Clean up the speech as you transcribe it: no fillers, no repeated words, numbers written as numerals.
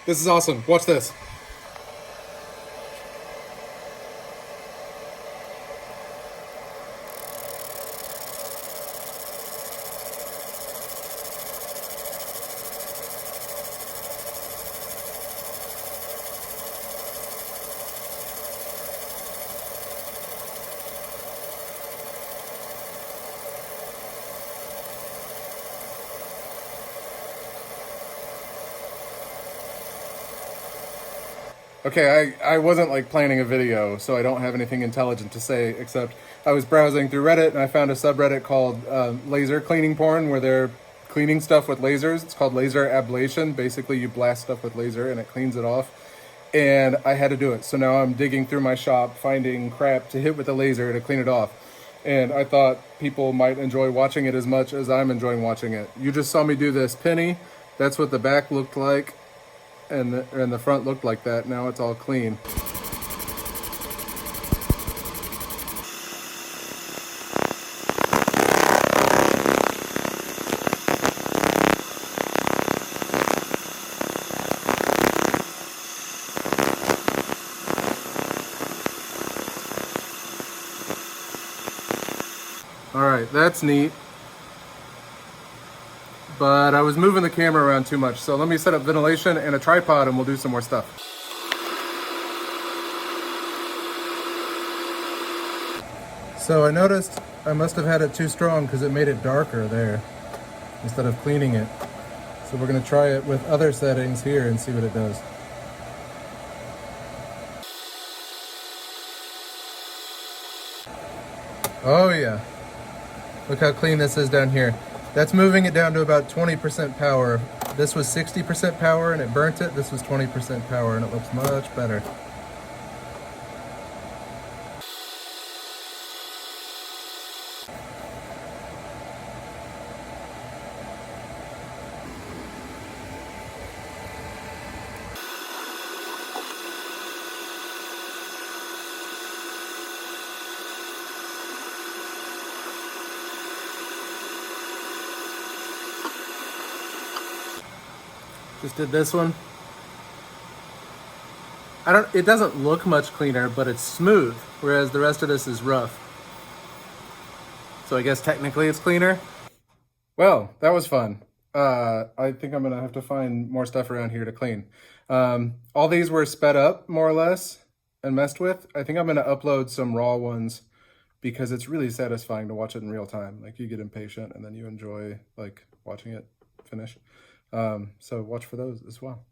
This is awesome. Watch this. Okay, I wasn't like planning a video, so I don't have anything intelligent to say, except I was browsing through Reddit and I found a subreddit called laser cleaning porn, where they're cleaning stuff with lasers. It's called laser ablation. Basically, you blast stuff with laser and it cleans it off. And I had to do it. So now I'm digging through my shop, finding crap to hit with a laser to clean it off. And I thought people might enjoy watching it as much as I'm enjoying watching it. You just saw me do this penny. That's what the back looked like. And the front looked like that. Now it's all clean. All right, that's neat. But I was moving the camera around too much. So let me set up ventilation and a tripod and we'll do some more stuff. So I noticed I must have had it too strong because it made it darker there instead of cleaning it. So we're gonna try it with other settings here and see what it does. Oh yeah, look how clean this is down here. That's moving it down to about 20% power. This was 60% power and it burnt it. This was 20% power and it looks much better. Just did this one. It doesn't look much cleaner, but it's smooth, whereas the rest of this is rough. So I guess technically it's cleaner. Well, that was fun. I think I'm gonna have to find more stuff around here to clean. All these were sped up more or less and messed with. I think I'm gonna upload some raw ones because it's really satisfying to watch it in real time. Like you get impatient and then you enjoy like watching it finish. So watch for those as well.